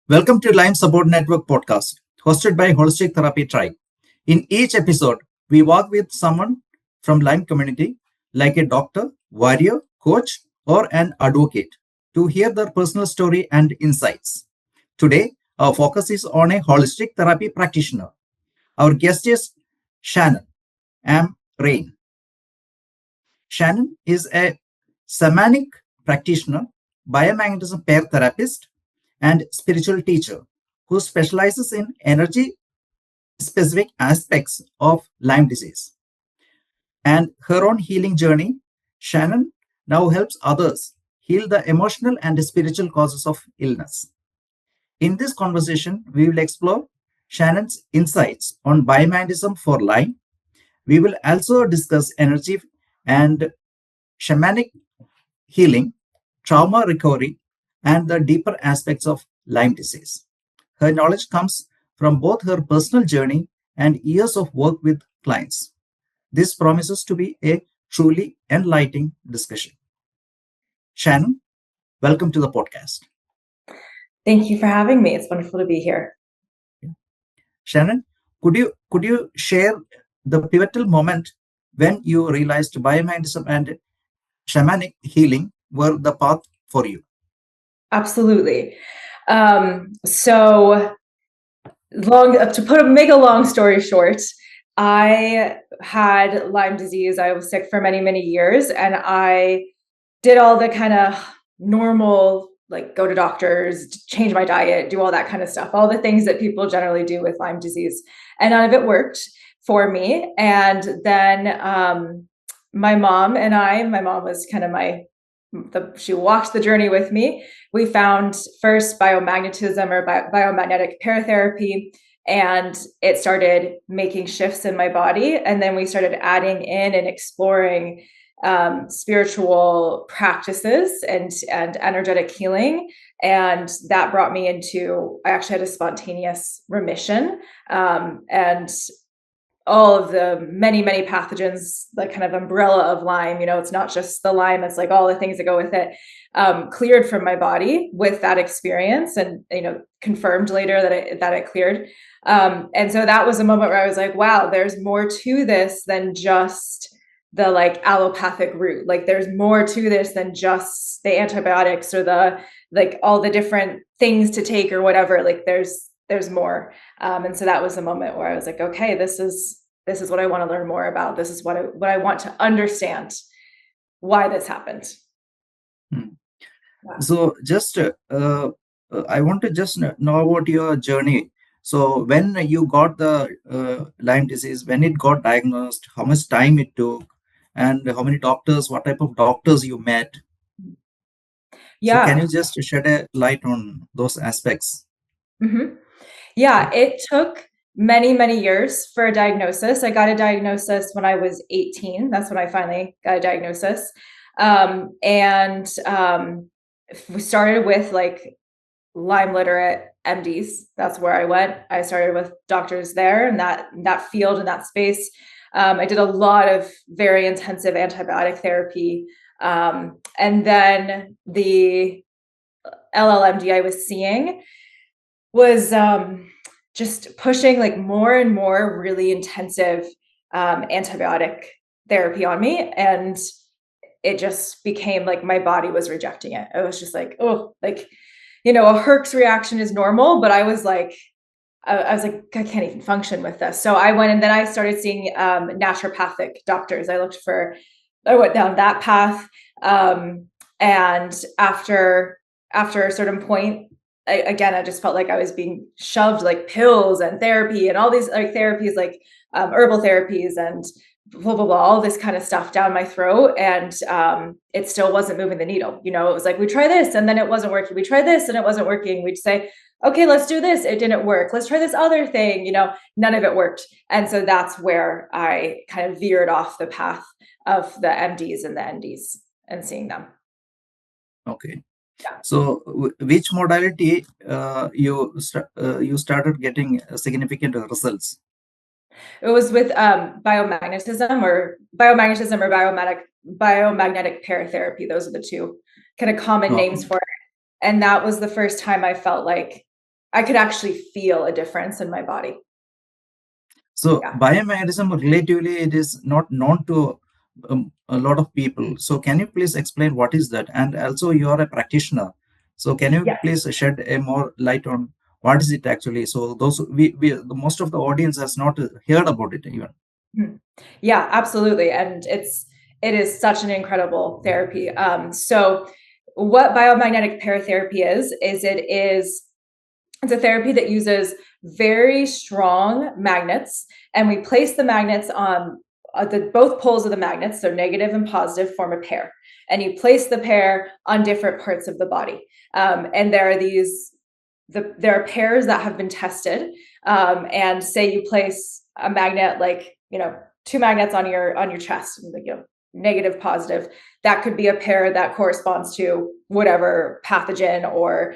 Welcome to Lyme Support Network Podcast, hosted by Holistic Therapy Tribe. In each episode, we walk with someone from Lyme community, like a doctor, warrior, coach, or an advocate, to hear their personal story and insights. Today, our focus is on a holistic therapy practitioner. Our guest is Shannon Amrine. Shannon is a Shamanic practitioner, biomagnetism pair therapist, and spiritual teacher who specializes in energy specific aspects of Lyme disease. And her own healing journey, Shannon now helps others heal the emotional and spiritual causes of illness. In this conversation, we will explore Shannon's insights on biomagnetism for Lyme. We will also discuss energy and shamanic healing, trauma recovery, and the deeper aspects of Lyme disease. Her knowledge comes from both her personal journey and years of work with clients. This promises to be a truly enlightening discussion. Shannon, welcome to the podcast. Thank you for having me. It's wonderful to be here. Shannon, could you share the pivotal moment when you realized biomagnetism and shamanic healing were the path for you? Absolutely. So make a long story short, I had Lyme disease. I was sick for many, many years, and I did all the kind of normal, like go to doctors, change my diet, do all that kind of stuff, all the things that people generally do with Lyme disease. And none of it worked for me. And then my mom was kind of she walked the journey with me. We found first biomagnetism or biomagnetic paratherapy, and it started making shifts in my body. And then we started adding in and exploring spiritual practices and energetic healing. And that brought me into, I actually had a spontaneous remission. And all of the many, many pathogens, the kind of umbrella of Lyme, it's not just the Lyme, it's like all the things that go with it, cleared from my body with that experience, and, confirmed later that it cleared. And so that was a moment where I was like, wow, there's more to this than just the like allopathic route. Like there's more to this than just the antibiotics or the, like all the different things to take or whatever. Like there's more. And so that was the moment where I was like, okay, this is what I want to learn more about. This is what I want to understand why this happened. Yeah. So just, I want to just know about your journey. So when you got the Lyme disease, when it got diagnosed, how much time it took, and how many doctors, what type of doctors you met? Yeah. So can you just shed a light on those aspects? Mm-hmm. Yeah, it took many, many years for a diagnosis. I got a diagnosis when I was 18. That's when I finally got a diagnosis. We started with like Lyme literate MDs. That's where I went. I started with doctors there in that field, in that space. I did a lot of very intensive antibiotic therapy. And then the LLMD I was seeing was just pushing like more and more really intensive antibiotic therapy on me. And it just became like my body was rejecting it. I was just like, oh, like, a Herx reaction is normal, but I was like, I can't even function with this. So I went and then I started seeing naturopathic doctors. I went down that path. And after a certain point, I just felt like I was being shoved like pills and therapy and all these like therapies, like herbal therapies and blah, blah, blah, all this kind of stuff down my throat. And it still wasn't moving the needle. It was like, we try this and then it wasn't working. We try this and it wasn't working. We'd say, okay, let's do this. It didn't work. Let's try this other thing. None of it worked. And so that's where I kind of veered off the path of the MDs and the NDs and seeing them. Okay. Yeah. So which modality you started getting significant results? It was with biomagnetism or biomagnetic paratherapy. Those are the two kind of common names for it. And that was the first time I felt like I could actually feel a difference in my body. So Yeah. biomagnetism, relatively, it is not known to a lot of people. So can you please explain what is that? And also, you are a practitioner. So can you Yes. please shed a more light on what is it actually? So those the most of the audience has not heard about it even. Mhm. Yeah, absolutely. And it is such an incredible therapy. So what biomagnetic paratherapy is it's a therapy that uses very strong magnets, and we place the magnets on both poles of the magnets, so negative and positive, form a pair, and you place the pair on different parts of the body. And there are pairs that have been tested, and say you place a magnet, like, two magnets on your chest, negative, positive. That could be a pair that corresponds to whatever pathogen or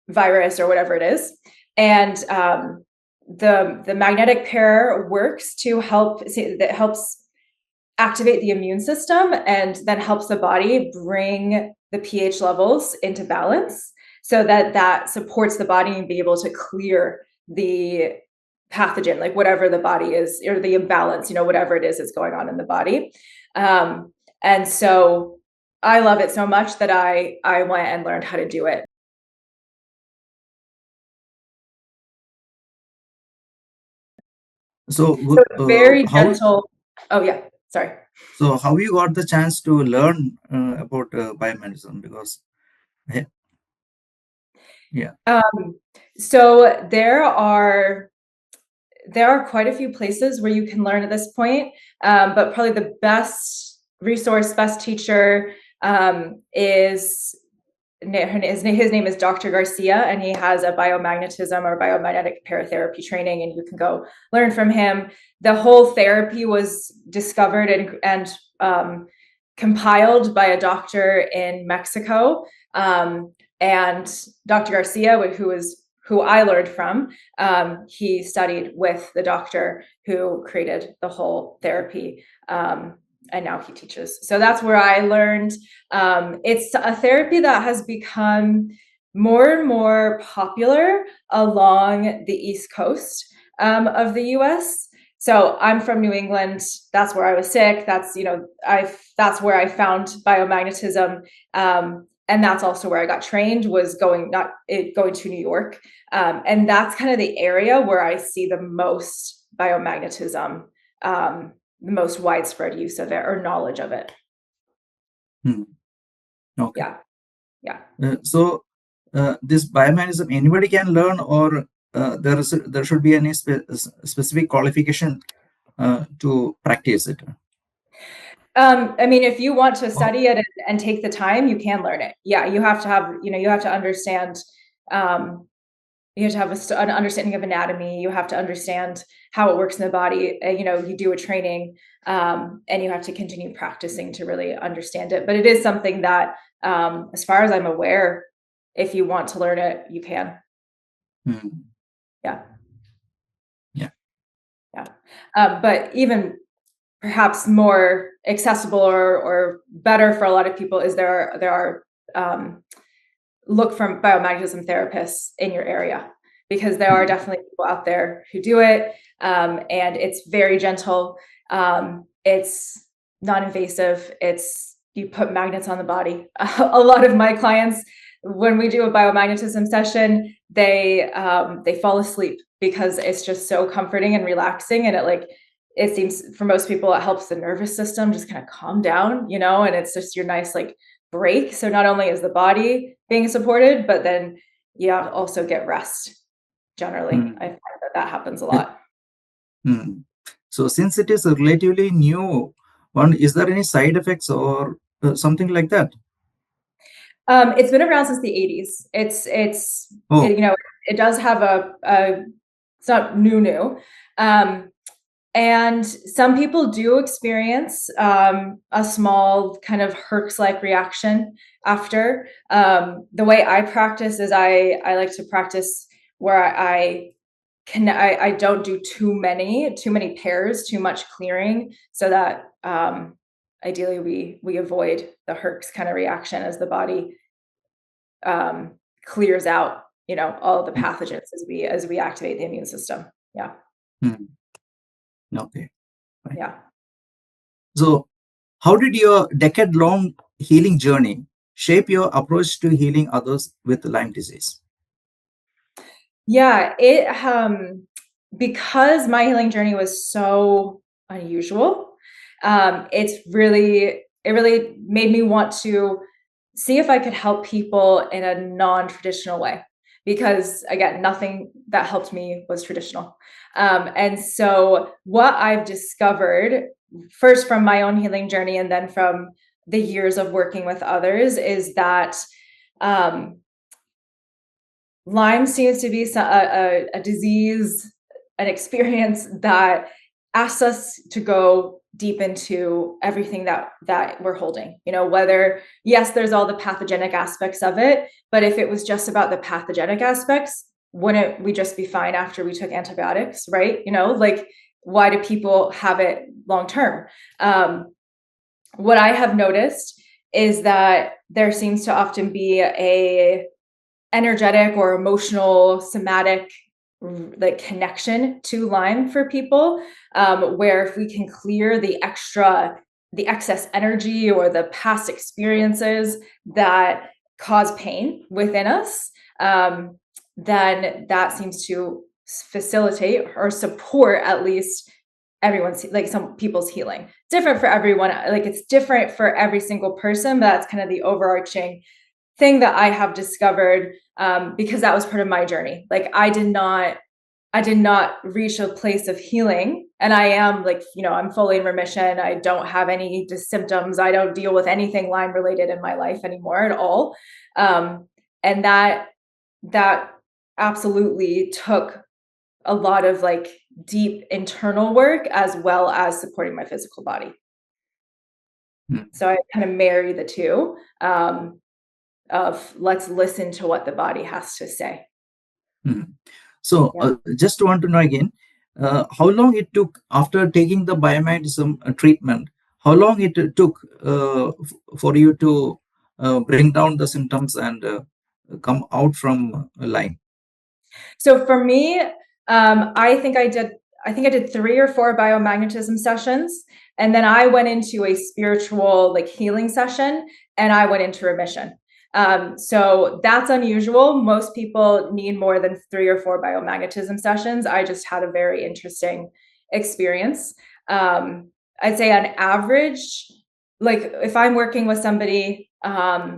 virus or whatever it is. And the magnetic pair works to helps activate the immune system, and then helps the body bring the pH levels into balance, so that supports the body and be able to clear the pathogen, like whatever the body is, or the imbalance, whatever it is that's going on in the body. And so I love it so much that I went and learned how to do it. So So it's very how gentle. Oh yeah, sorry. so how you got the chance to learn about biomagnetism? Because eh, yeah. Um, so there are quite a few places where you can learn at this point, but probably the best resource, best teacher, is his name is Dr. Garcia, and he has a biomagnetism or biomagnetic paratherapy training, and you can go learn from him. The whole therapy was discovered and compiled by a doctor in Mexico, and Dr. Garcia, who I learned from. He studied with the doctor who created the whole therapy. And now he teaches. So that's where I learned. It's a therapy that has become more and more popular along the East Coast of the US. So I'm from New England. That's where I was sick. That's where I found biomagnetism. And that's also where I got trained, was going to New York. And that's kind of the area where I see the most biomagnetism, the most widespread use of it or knowledge of it. Hmm. Okay. Yeah. Yeah. So this biomagnetism, anybody can learn, or there should be any specific qualification to practice it? I mean, if you want to Oh, study it and take the time, you can learn it. Yeah, you have to have, you have to understand, you have to have an understanding of anatomy. You have to understand how it works in the body. You do a training, and you have to continue practicing to really understand it. But it is something that, as far as I'm aware, if you want to learn it, you can. hmm. Yeah. Yeah. Yeah. But even perhaps more accessible or better for a lot of people is there are look from biomagnetism therapists in your area, because there are Hmm. definitely people out there who do it, and it's very gentle. It's non-invasive. You put magnets on the body. A lot of my clients, when we do a biomagnetism session, they fall asleep because it's just so comforting and relaxing, and it seems for most people it helps the nervous system just kind of calm down, and it's just your nice break. So not only is the body being supported, but then you also get rest. Generally, I Hmm. find that happens a Uh, lot. hmm. So since it is a relatively new one, is there any side effects or something like that? It's been around since the 80s. Oh, It does have it's not new. Um, And some people do experience a small kind of Herx-like reaction after. The way I practice is I like to practice where I don't do too many pairs, too much clearing, so that ideally we avoid the Herx kind of reaction as the body clears out, all the pathogens as we activate the immune system. Yeah. Okay. Right. Yeah. So, how did your decade-long healing journey shape your approach to healing others with Lyme disease? Yeah, it because my healing journey was so unusual, it really made me want to see if I could help people in a non-traditional way. Because again, nothing that helped me was traditional. And so what I've discovered first from my own healing journey and then from the years of working with others is that Lyme seems to be a disease, an experience that asks us to go deep into everything that we're holding. Whether, yes, there's all the pathogenic aspects of it, but if it was just about the pathogenic aspects, wouldn't we just be fine after we took antibiotics, right? Like, why do people have it long term? What I have noticed is that there seems to often be a energetic or emotional somatic like connection to Lyme for people, where if we can clear the excess energy or the past experiences that cause pain within us, then that seems to facilitate or support at least everyone's, like, some people's healing. Different for everyone, like it's different for every single person, but that's kind of the overarching thing that I have discovered, because that was part of my journey. Like I did not reach a place of healing, and I am, like, I'm fully in remission. I don't have any symptoms. I don't deal with anything Lyme related in my life anymore at all. And that absolutely took a lot of like deep internal work as well as supporting my physical body. So I kind of marry the two. Of let's listen to what the body has to say. So, just want to know again, how long it took after taking the biomagnetism treatment? How long it took for you to bring down the symptoms and come out from Lyme? So for me, I think I did 3 or 4 biomagnetism sessions, and then I went into a spiritual like healing session, and I went into remission. So that's unusual. Most people need more than 3 or 4 biomagnetism sessions. I just had a very interesting experience. I'd say on average, like if I'm working with somebody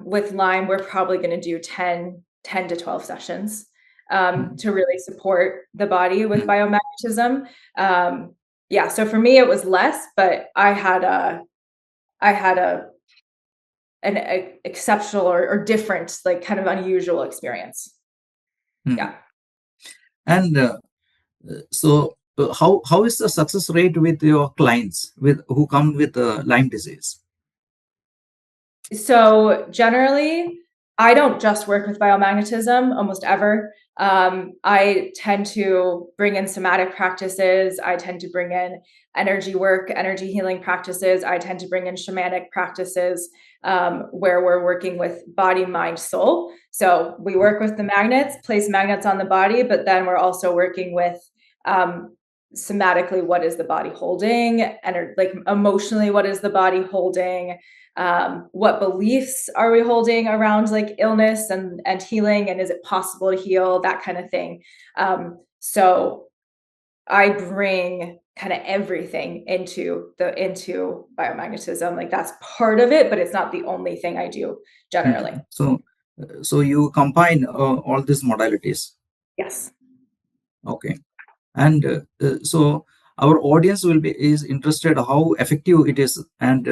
with Lyme, we're probably going to do 10 to 12 sessions to really support the body with biomagnetism. Yeah, so for me it was less, but I had an exceptional or different, like kind of unusual experience. Yeah. And so how is the success rate with your clients who come with Lyme disease? So generally, I don't just work with biomagnetism almost ever. I tend to bring in somatic practices. I tend to bring in energy work, energy healing practices. I tend to bring in shamanic practices, where we're working with body, mind, soul. So we work with the magnets, place magnets on the body, but then we're also working with somatically, what is the body holding, and like emotionally, what is the body holding? What beliefs are we holding around like illness and healing, and is it possible to heal, that kind of thing. So I bring kind of everything into biomagnetism. Like that's part of it, but it's not the only thing I do generally. So you combine all these modalities. Yes. Okay. And so our audience is interested how effective it is, and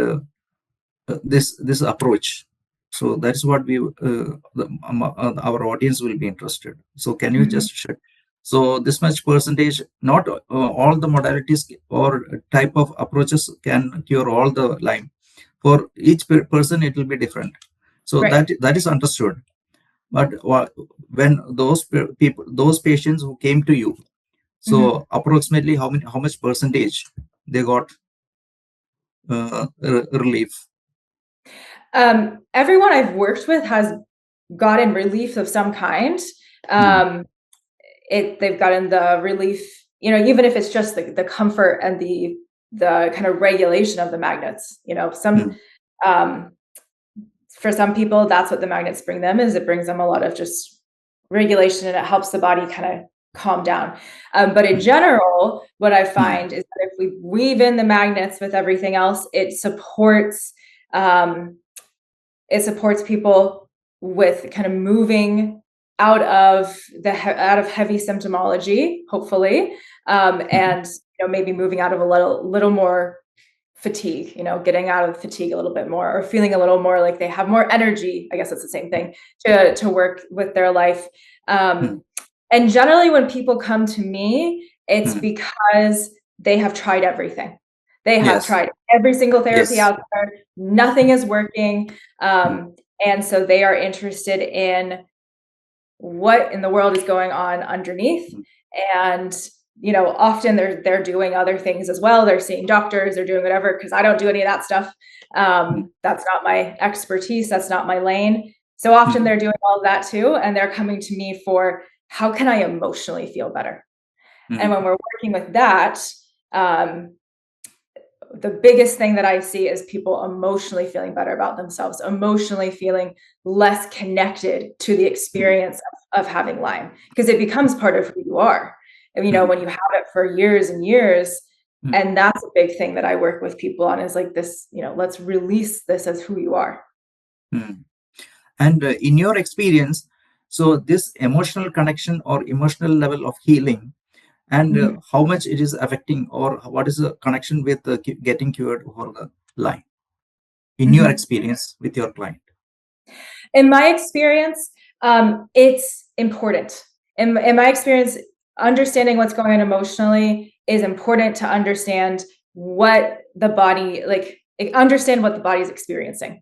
this approach. So that's what our audience will be interested. So can you just share? So this much percentage, not all the modalities or type of approaches can cure all the Lyme. For each person, it will be different. So Right. that is understood. But when those patients who came to you, so approximately how much percentage they got relief? Everyone I've worked with has gotten relief of some kind. They've gotten the relief, even if it's just the comfort and the kind of regulation of the magnets. For some people, that's what the magnets bring them, is it brings them a lot of just regulation, and it helps the body kind of calm down. But in general, what I find is that if we weave in the magnets with everything else, it supports people with kind of moving out of heavy symptomology, hopefully, and maybe moving out of a little more fatigue, getting out of fatigue a little bit more, or feeling a little more like they have more energy. I guess it's the same thing, to work with their life. And generally when people come to me, it's because they have tried everything. They have tried every single therapy out there. Nothing is working. And so they are interested in what in the world is going on underneath. And often they're doing other things as well. They're seeing doctors, they're doing whatever, because I don't do any of that stuff. That's not my expertise. That's not my lane. So often they're doing all of that too. And they're coming to me for, how can I emotionally feel better? And when we're working with that, the biggest thing that I see is people emotionally feeling better about themselves, emotionally feeling less connected to the experience of having Lyme, because it becomes part of who you are. And, when you have it for years and years, and that's a big thing that I work with people on, is like this, let's release this as who you are. And in your experience, so this emotional connection or emotional level of healing, and how much it is affecting, or what is the connection with getting cured for the Lyme in your experience with your client? In my experience, it's important. In my experience, understanding what's going on emotionally is important to understand what the body, understand what the body is experiencing.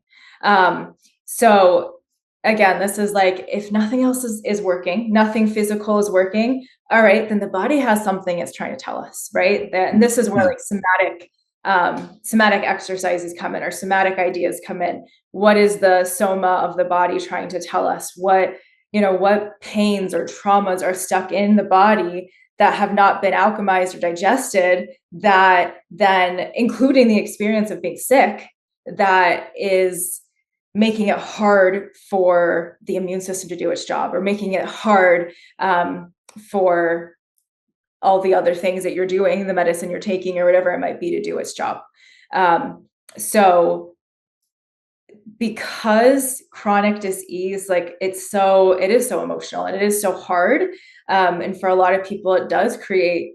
So again, this is like, if nothing else is working, nothing physical is working, all right, then the body has something it's trying to tell us, right? And this is where somatic exercises come in, or somatic ideas come in. What is the soma of the body trying to tell us? What pains or traumas are stuck in the body that have not been alchemized or digested, that then, including the experience of being sick, that is making it hard for the immune system to do its job, or making it hard for all the other things that you're doing, the medicine you're taking, or whatever it might be, to do its job. So because chronic disease, it is so emotional, and it is so hard. And for a lot of people, it does create,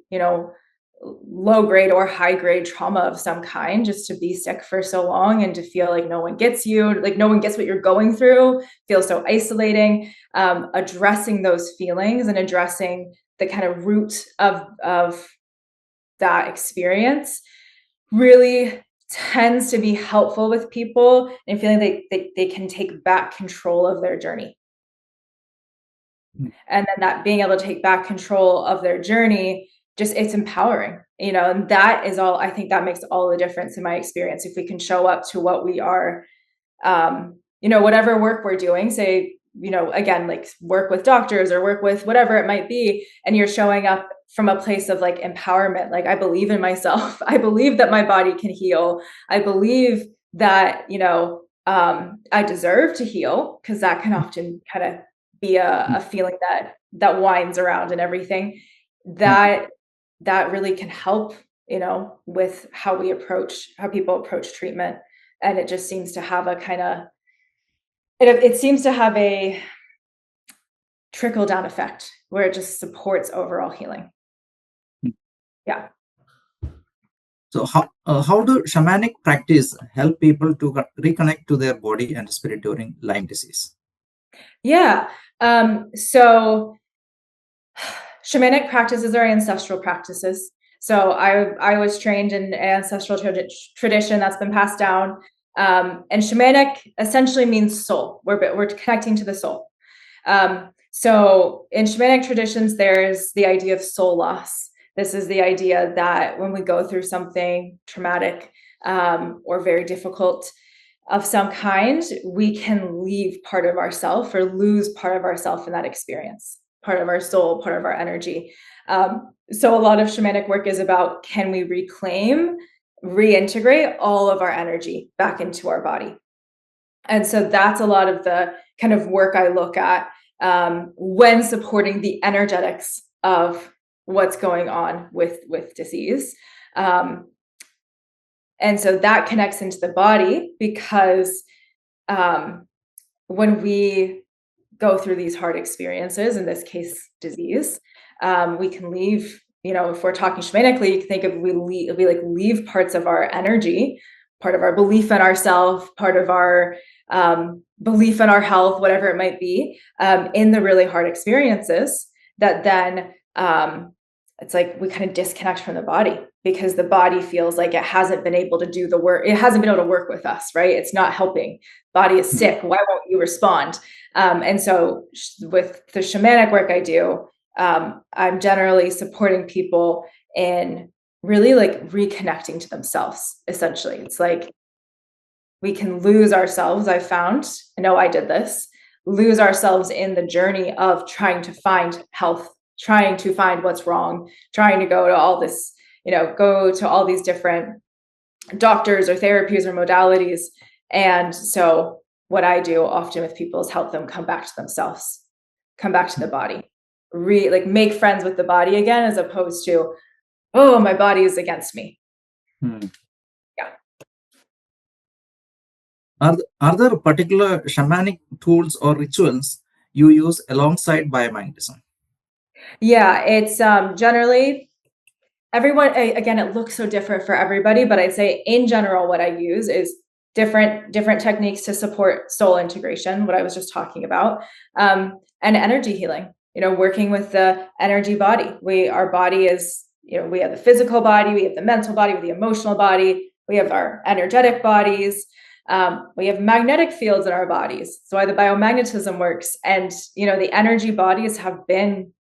low grade or high grade trauma of some kind, just to be sick for so long and to feel like no one gets you, like no one gets what you're going through, feels so isolating. Addressing those feelings and addressing the kind of root of that experience really tends to be helpful with people, and feeling they can take back control of their journey. And then that being able to take back control of their journey, just, it's empowering, and that is all, I think that makes all the difference in my experience. If we can show up to what we are, whatever work we're doing, say, again, like work with doctors or work with whatever it might be, and you're showing up from a place of empowerment, I believe in myself. I believe that my body can heal. I believe that, I deserve to heal, because that can often kind of be a feeling that winds around and everything. That really can help, with how people approach treatment. And it just seems to have a kind of, it seems to have a trickle down effect where it just supports overall healing. Yeah. So how do shamanic practice help people to reconnect to their body and spirit during Lyme disease? Yeah. So shamanic practices are ancestral practices. So I was trained in ancestral tradition that's been passed down. And shamanic essentially means soul. We're connecting to the soul. So in shamanic traditions, there's the idea of soul loss. This is the idea that when we go through something traumatic or very difficult of some kind, we can leave part of ourself or lose part of ourself in that experience. part of our soul, part of our energy. So a lot of shamanic work is about, can we reclaim, reintegrate all of our energy back into our body? And so that's a lot of the kind of work I look at when supporting the energetics of what's going on with disease. And so that connects into the body, because when we go through these hard experiences, in this case, disease, we can leave, if we're talking shamanically, you can think of, we leave parts of our energy, part of our belief in ourselves, part of our belief in our health, whatever it might be, in the really hard experiences, that then it's like we kind of disconnect from the body, because the body feels like it hasn't been able to do the work. It hasn't been able to work with us, right? It's not helping. Body is sick. Why won't you respond? And so with the shamanic work I do, I'm generally supporting people in really like reconnecting to themselves, essentially. It's like we can lose ourselves. I found, I know I did this, lose ourselves in the journey of trying to find health, trying to find what's wrong, trying to go to all this, go to all these different doctors or therapies or modalities. And so what I do often with people is help them come back to themselves, come back to the body, make friends with the body again, as opposed to, oh, my body is against me. Yeah. Are there particular shamanic tools or rituals you use alongside biomagnetism? Yeah, it's generally everyone, again, it looks so different for everybody, but I'd say in general, what I use is different techniques to support soul integration, what I was just talking about, and energy healing, working with the energy body. Our body is, we have the physical body, we have the mental body, we have the emotional body, we have our energetic bodies. We have magnetic fields in our bodies. So why the biomagnetism works. And, the energy bodies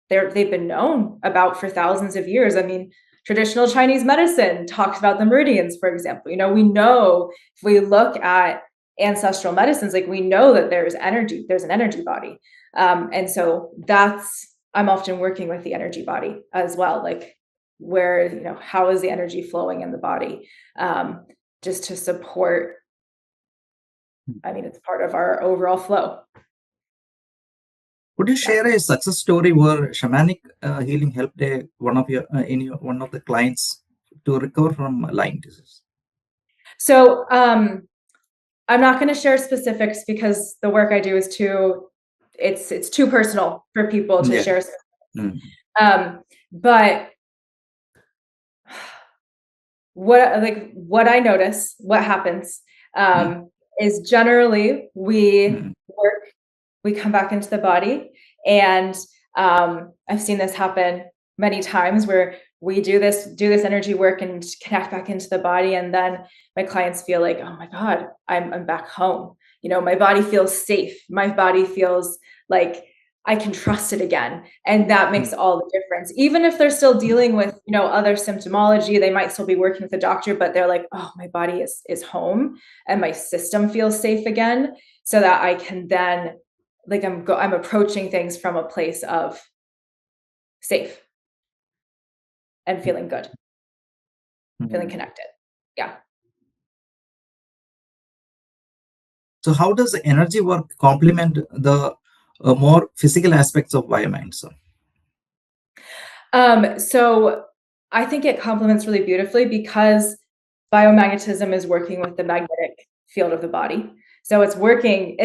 they've been known about for thousands of years. I mean, traditional Chinese medicine talks about the meridians, for example. We know, if we look at ancestral medicines, like, we know that there's an energy body. And so I'm often working with the energy body as well, like where, how is the energy flowing in the body, just to support, it's part of our overall flow. Could you share a success story where shamanic healing helped one of the clients to recover from Lyme disease? So I'm not going to share specifics, because the work I do is it's too personal for people to share specifics. But what I notice, what happens, is generally we come back into the body, and I've seen this happen many times, where we do this energy work and connect back into the body, and then my clients feel like, oh my God, I'm back home. My body feels safe. My body feels like I can trust it again. And that makes all the difference. Even if they're still dealing with, other symptomology, they might still be working with the doctor, but they're like, oh, my body is home and my system feels safe again, so that I can then, like, I'm approaching things from a place of safe and feeling good, feeling connected. Yeah. So how does the energy work complement the more physical aspects of biomagnetism? So I think it complements really beautifully, because biomagnetism is working with the magnetic field of the body. So it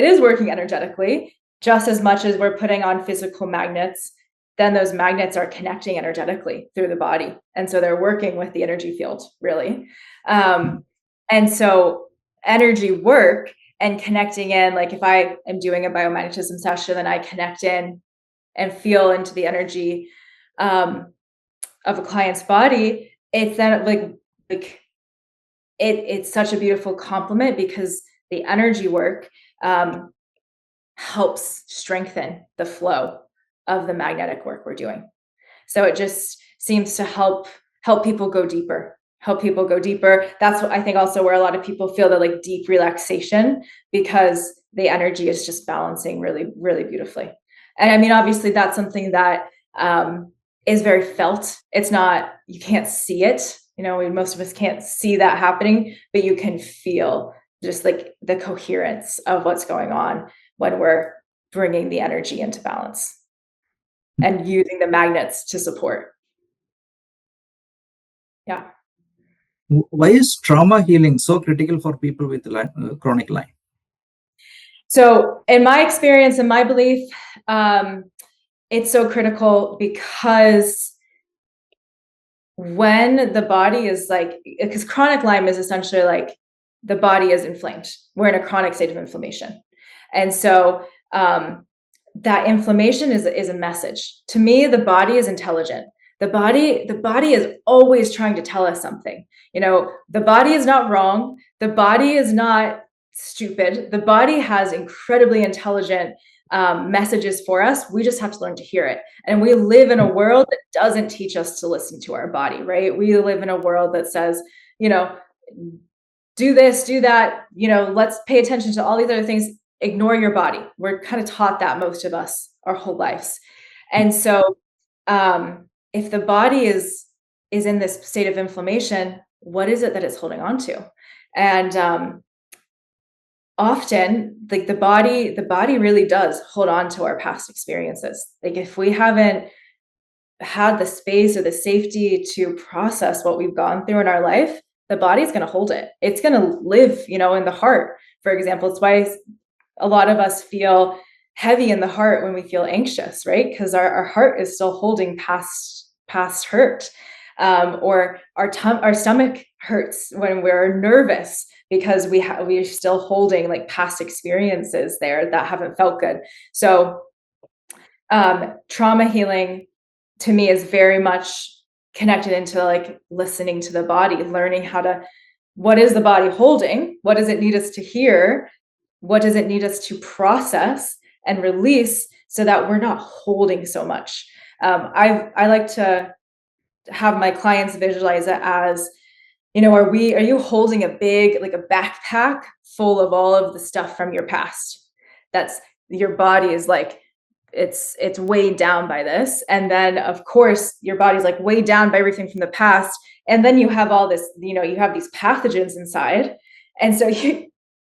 is working energetically, just as much as we're putting on physical magnets. Then those magnets are connecting energetically through the body. And so they're working with the energy field, really. And so energy work and connecting in, like if I am doing a biomagnetism session, then I connect in and feel into the energy of a client's body. It's then like it's such a beautiful complement, because the energy work helps strengthen the flow of the magnetic work we're doing. So it just seems to help people go deeper. That's what I think also where a lot of people feel that like deep relaxation, because the energy is just balancing really, really beautifully. And I mean, obviously that's something that is very felt. It's not, you can't see it. Most of us can't see that happening, but you can feel just like the coherence of what's going on when we're bringing the energy into balance and using the magnets to support. Yeah. Why is trauma healing so critical for people with chronic Lyme? So in my experience and my belief, it's so critical because when the body is because chronic Lyme is essentially like the body is inflamed. We're in a chronic state of inflammation. And so that inflammation is a message. To me, the body is intelligent. The body is always trying to tell us something. The body is not wrong. The body is not stupid. The body has incredibly intelligent messages for us. We just have to learn to hear it. And we live in a world that doesn't teach us to listen to our body, right? We live in a world that says, do this, do that, let's pay attention to all these other things. Ignore your body. We're kind of taught that, most of us, our whole lives. And so if the body is in this state of inflammation, what is it that it's holding on to? And often the body really does hold on to our past experiences. Like if we haven't had the space or the safety to process what we've gone through in our life, the body's going to hold it. It's going to live, in the heart, for example. It's why a lot of us feel heavy in the heart when we feel anxious, right? Because our heart is still holding past hurt. Or our stomach hurts when we're nervous because we're still holding like past experiences there that haven't felt good. So trauma healing to me is very much connected into like listening to the body, learning what is the body holding? What does it need us to hear? What does it need us to process and release so that we're not holding so much? I like to have my clients visualize it as, are you holding a big, like a backpack full of all of the stuff from your past? That's your body is like, it's weighed down by this. And then of course your body's like weighed down by everything from the past. And then you have all this, you have these pathogens inside. And so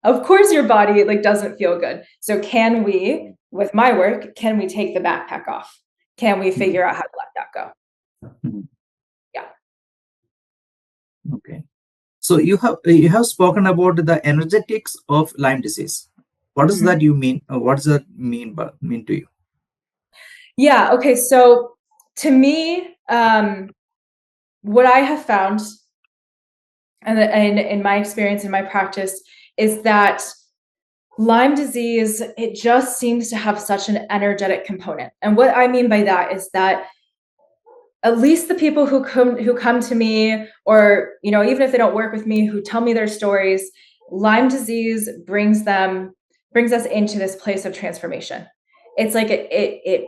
of course your body like doesn't feel good. So can we, with my work, can we take the backpack off? Can we figure out how to let that go? Yeah. Okay. So you have spoken about the energetics of Lyme disease. What does that you mean? What does that mean to you? Yeah. Okay. So to me, what I have found, and in my experience, in my practice, is that Lyme disease, it just seems to have such an energetic component. And what I mean by that is that at least the people who come to me, or, even if they don't work with me, who tell me their stories, Lyme disease brings us into this place of transformation. It's like it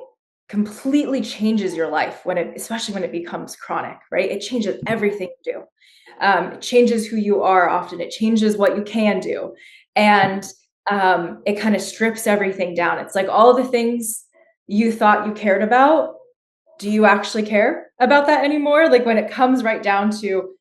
completely changes your life especially when it becomes chronic, right? It changes everything you do. It changes who you are often. It changes what you can do. And it kind of strips everything down. It's like all the things you thought you cared about, do you actually care about that anymore? Like when it comes right down to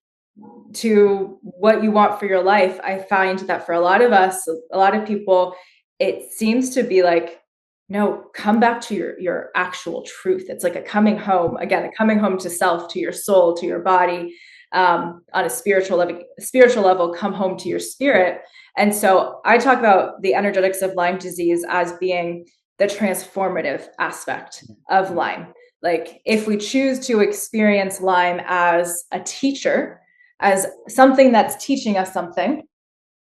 what you want for your life, I find that for a lot of us, a lot of people, it seems to be like, no, come back to your actual truth. It's like a coming home to self, to your soul, to your body, on a spiritual level, come home to your spirit. And so I talk about the energetics of Lyme disease as being the transformative aspect of Lyme. Like if we choose to experience Lyme as a teacher, as something that's teaching us something,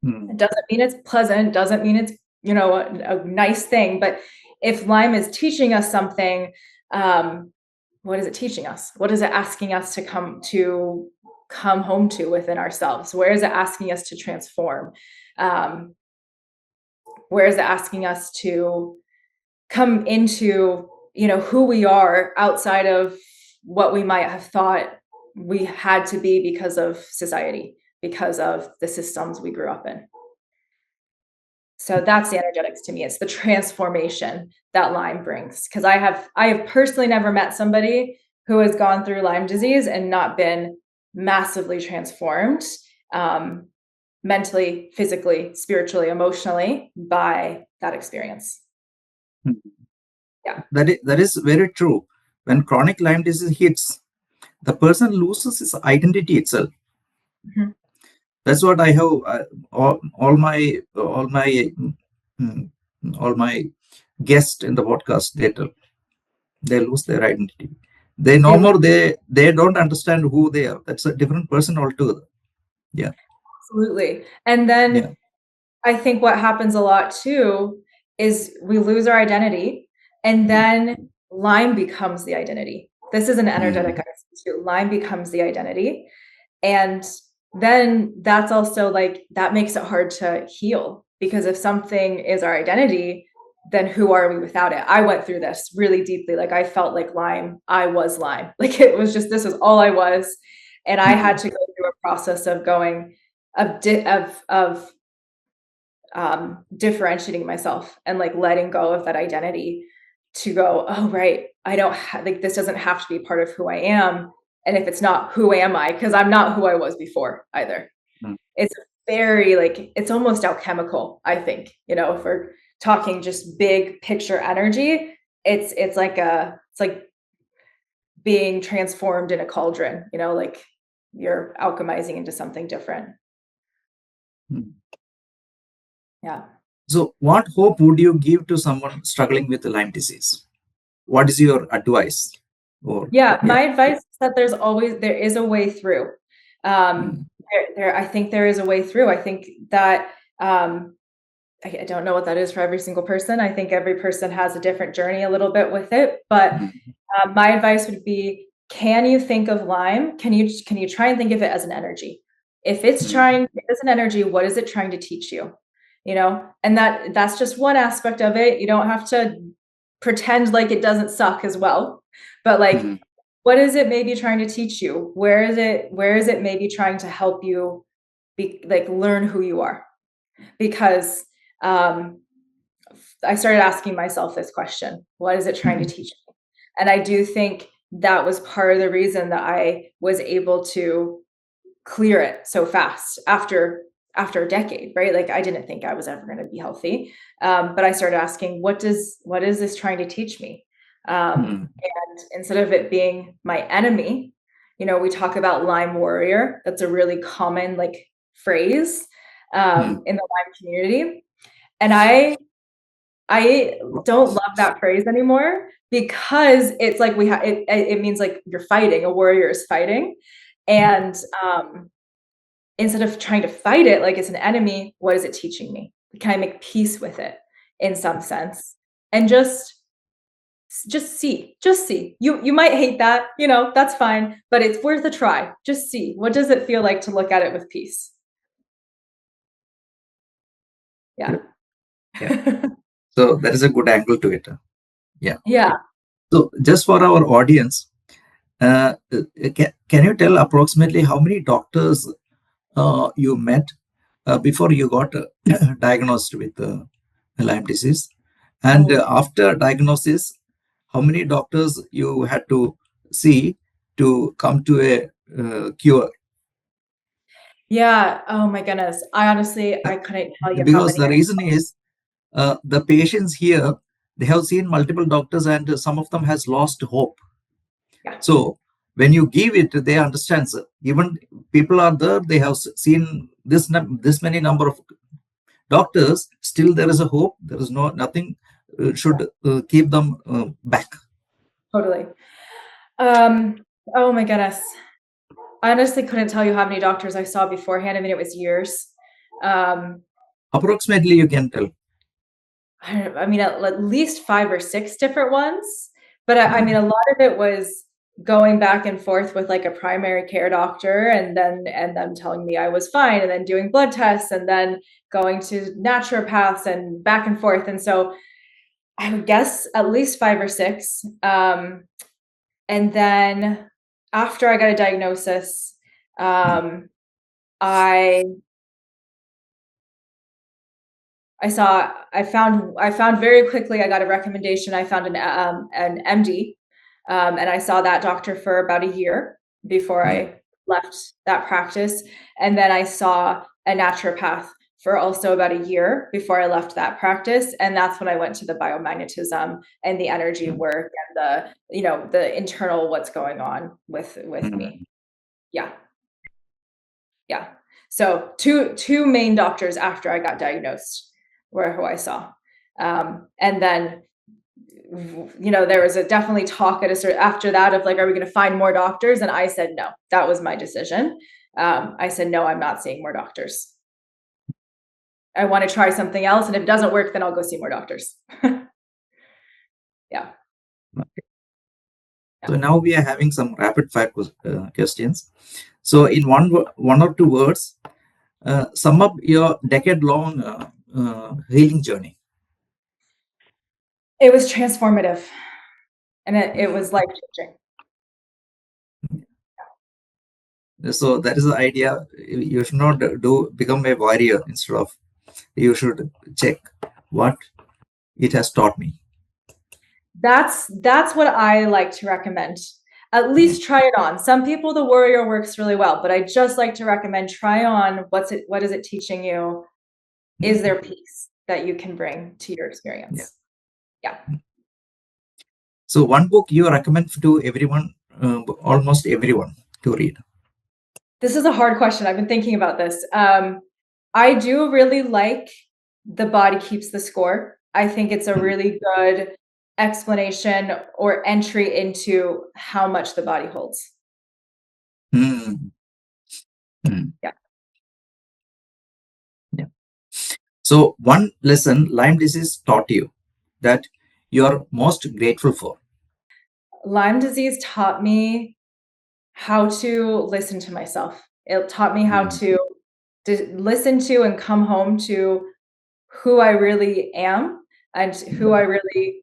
it doesn't mean it's pleasant, doesn't mean it's, a nice thing, but if Lyme is teaching us something, what is it teaching us? What is it asking us to come home to within ourselves? Where is it asking us to transform? Where is it asking us to come into, who we are outside of what we might have thought we had to be because of society, because of the systems we grew up in? So that's the energetics to me. It's the transformation that Lyme brings. Because I have personally never met somebody who has gone through Lyme disease and not been massively transformed, mentally, physically, spiritually, emotionally, by that experience. Yeah. That is very true. When chronic Lyme disease hits, the person loses his identity itself. Mhm. That's what I have all my guests in the podcast. They lose their identity. They no more. They don't understand who they are. That's a different person altogether. Yeah. Absolutely. And then I think what happens a lot too is we lose our identity, and then Lyme becomes the identity. This is an energetic too. Lyme becomes the identity. And then that's also like, that makes it hard to heal, because if something is our identity, then who are we without it? I went through this really deeply. Like, I felt like Lyme, I was Lyme. Like, it was just, this is all I was. And I had to go through a process of going, of differentiating myself and like letting go of that identity to go, oh, right, I don't like, this doesn't have to be part of who I am. And if it's not, who am I? Because I'm not who I was before either. It's very like, it's almost alchemical, I think, you know, if we're talking just big picture energy, it's like being transformed in a cauldron, you know, like you're alchemizing into something different. Yeah. So, what hope would you give to someone struggling with Lyme disease? What is your advice? My advice is that there is a way through. I think there is a way through. I think that I don't know what that is for every single person. I think every person has a different journey a little bit with it. But my advice would be, can you think of Lyme? Can you try and think of it as an energy? If it's as an energy, what is it trying to teach you? You know, and that's just one aspect of it. You don't have to pretend like it doesn't suck as well. But like, what is it maybe trying to teach you? Where is it maybe trying to help you learn who you are? Because I started asking myself this question: what is it trying to teach me? And I do think that was part of the reason that I was able to clear it so fast after a decade, right? Like, I didn't think I was ever going to be healthy. But I started asking, what is this trying to teach me? And instead of it being my enemy, you know, we talk about LymeWarrior. That's a really common like phrase in the Lyme community. And I don't love that phrase anymore, because it's like it means like you're fighting, a warrior is fighting. And instead of trying to fight it like it's an enemy, what is it teaching me? Can I make peace with it in some sense? And just see. You might hate that, you know, that's fine, but it's worth a try. Just see. What does it feel like to look at it with peace? Yeah. So that is a good angle to it. Yeah. So just for our audience, can you tell approximately how many doctors you met before you got diagnosed with Lyme disease? And after diagnosis, how many doctors you had to see to come to a cure? Yeah. Oh my goodness. I couldn't tell you. Because the reason is the patients here, they have seen multiple doctors and some of them has lost hope. Yeah. So when you give it, they understand. Even people are there, they have seen this many number of doctors, still there is a hope. There is nothing should keep them back. Totally. Oh my goodness. I honestly couldn't tell you how many doctors I saw beforehand. I mean, it was years. Approximately, you can tell. I mean, at least 5 or 6 different ones. But I mean, a lot of it was going back and forth with like a primary care doctor, and them telling me I was fine, and then doing blood tests, and then going to naturopaths, and back and forth. And so I would guess at least 5 or 6. And then after I got a diagnosis, I I found very quickly, I got a recommendation. I found an MD, and I saw that doctor for about a year before I left that practice. And then I saw a naturopath for also about a year before I left that practice. And that's when I went to the biomagnetism and the energy work and the internal what's going on with me. Yeah. Yeah. So two main doctors after I got diagnosed were who I saw. And then, there was definitely talk after that of like, are we going to find more doctors? And I said, no, that was my decision. I said, no, I'm not seeing more doctors. I want to try something else. And if it doesn't work, then I'll go see more doctors. Yeah. So now we are having some rapid fire questions. So in one or two words, sum up your decade-long healing journey. It was transformative, and it was life-changing. So that is the idea. You should not become a warrior. Instead of, you should check what it has taught me. That's what I like to recommend. At least try it on. Some people, the warrior works really well, but I just like to recommend try on what is it teaching you? Is there peace that you can bring to your experience? Yeah. So one book you recommend to everyone, almost everyone, to read? This is a hard question. I've been thinking about this. I do really like The Body Keeps the Score. I think it's a really good explanation or entry into how much the body holds. Yeah. Yeah. So one lesson Lyme disease taught you that you're most grateful for? Lyme disease taught me how to listen to myself. It taught me how to listen to and come home to who I really am and who I really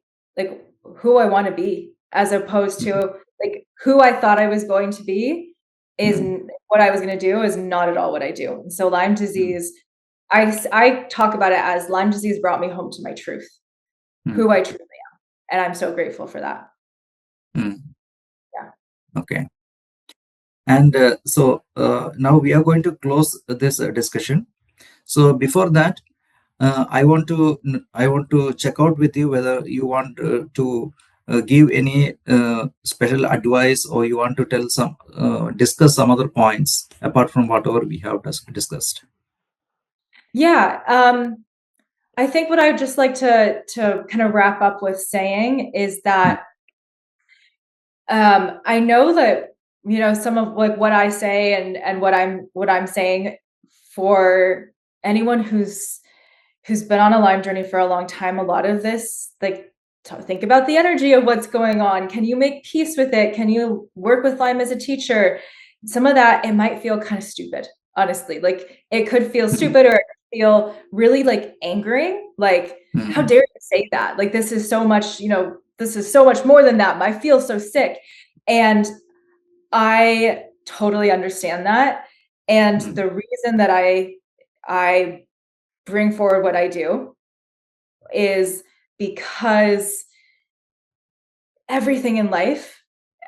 who I want to be, as opposed to like who I thought I was going to be is what I was going to do is not at all what I do. And so Lyme disease, I talk about it as Lyme disease brought me home to my truth, who I truly am. And I'm so grateful for that. Yeah. Okay. And so now we are going to close this discussion. So before that, I want to check out with you whether you want to give any special advice, or you want to tell discuss some other points apart from whatever we have discussed. Yeah. I think what I'd just like to kind of wrap up with saying is that I know that some of like what I say and what I'm saying for anyone who's been on a Lyme journey for a long time, a lot of this, like, think about the energy of what's going on. Can you make peace with it? Can you work with Lyme as a teacher? Some of that, it might feel kind of stupid, honestly. Like it could feel stupid, or it could feel really like angering. Like, how dare you say that? Like, this is so much, this is so much more than that. I feel so sick. And I totally understand that. And the reason that I bring forward what I do is because everything in life,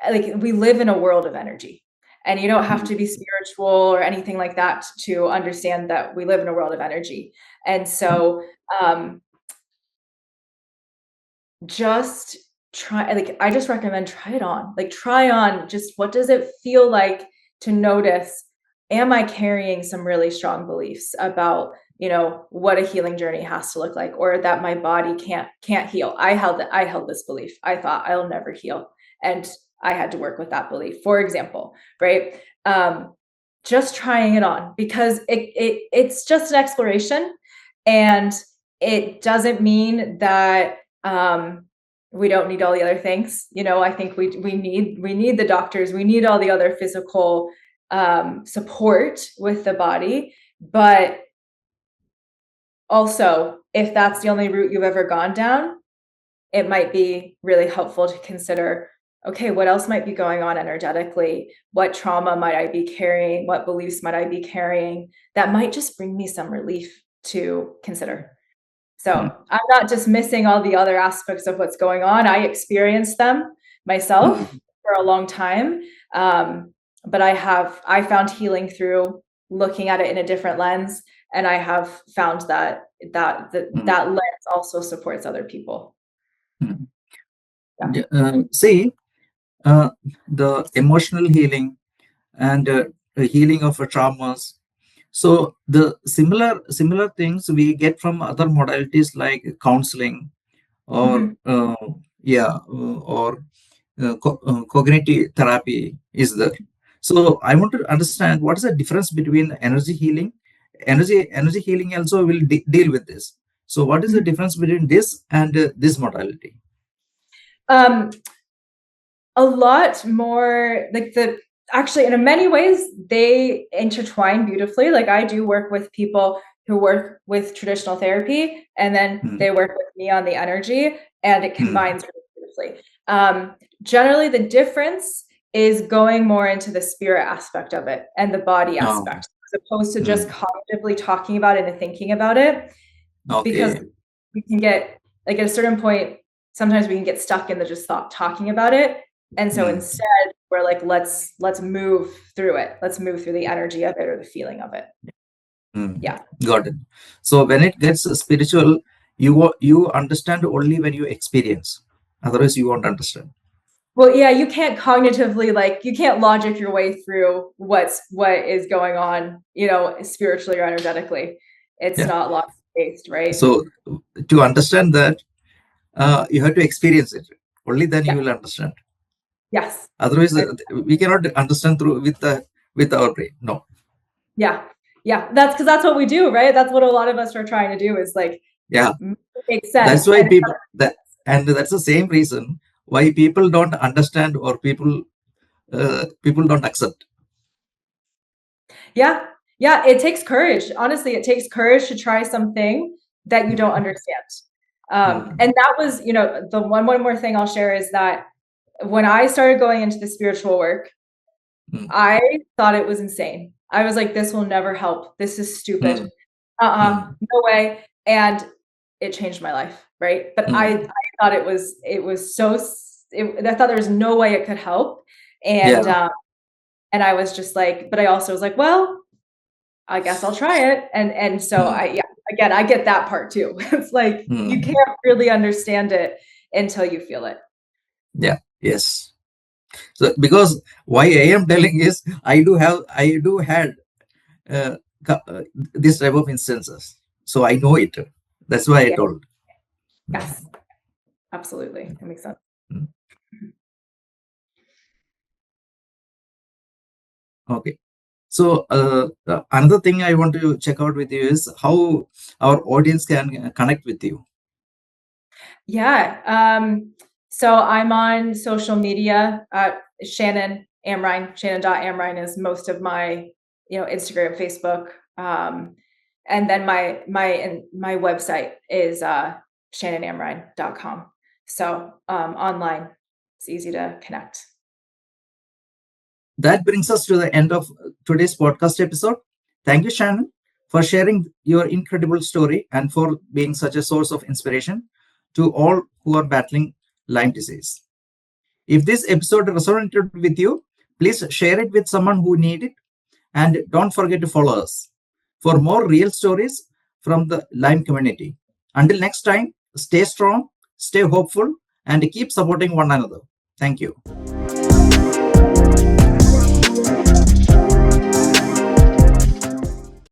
like, we live in a world of energy, and you don't have to be spiritual or anything like that to understand that we live in a world of energy. And so just try, like, I just recommend try it on. Like, try on just what does it feel like to notice, am I carrying some really strong beliefs about what a healing journey has to look like, or that my body can't heal. I held this belief. I thought I'll never heal, and I had to work with that belief, for example, right? Just trying it on, because it's just an exploration, and it doesn't mean that we don't need all the other things. I think we need the doctors, we need all the other physical support with the body, but also, if that's the only route you've ever gone down, it might be really helpful to consider, okay, what else might be going on energetically? What trauma might I be carrying? What beliefs might I be carrying that might just bring me some relief to consider? So I'm not just missing all the other aspects of what's going on. I experienced them myself for a long time. But I found healing through looking at it in a different lens. And I have found that lens also supports other people. Yeah. See, the emotional healing and healing of traumas. So the similar things we get from other modalities like counseling or cognitive therapy is there. So I want to understand what is the difference between energy healing. Energy healing also will deal with this. So what is the difference between this and this modality? A lot more actually, in many ways, they intertwine beautifully. Like I do work with people who work with traditional therapy, and then they work with me on the energy, and it combines really beautifully. Generally, the difference is going more into the spirit aspect of it and the body aspect, as opposed to just cognitively talking about it and thinking about it. Because we can get, like, at a certain point, sometimes we can get stuck in the just talking about it. And so instead we're like, let's move through it. Let's move through the energy of it or the feeling of it. Yeah. Got it. So when it gets spiritual, you understand only when you experience. Otherwise, you won't understand. Well, yeah, you can't cognitively, you can't logic your way through what is going on, spiritually or energetically. It's not logic based, right? So to understand that, you have to experience it. Only then you will understand. Yes. Otherwise, we cannot understand with our brain. No. Yeah. That's what we do, right? That's what a lot of us are trying to do is make sense. That's why that's the same reason why people don't understand or people don't accept. Yeah. It takes courage. Honestly, it takes courage to try something that you don't understand. And that was, the one more thing I'll share is that when I started going into the spiritual work, I thought it was insane. I was like, this will never help. This is stupid. No way. And it changed my life. Right. But I thought it was I thought there was no way it could help. And I was just like, but I also was like, well, I guess I'll try it. And so I get that part too. It's like, you can't really understand it until you feel it. Yeah. Yes. So because why I am telling is I do had this type of instances. So I know it. That's why I told. Yes. Absolutely. That makes sense. Okay. So another thing I want to check out with you is how our audience can connect with you. Yeah. So I'm on social media at Shannon Amrine. Shannon.Amrine is most of my, Instagram, Facebook. And then my website is shannonamrine.com. So online, it's easy to connect. That brings us to the end of today's podcast episode. Thank you, Shannon, for sharing your incredible story and for being such a source of inspiration to all who are battling Lyme disease. If this episode resonated with you, please share it with someone who needs it. And don't forget to follow us for more real stories from the Lyme community. Until next time, stay strong, stay hopeful, and keep supporting one another. Thank you.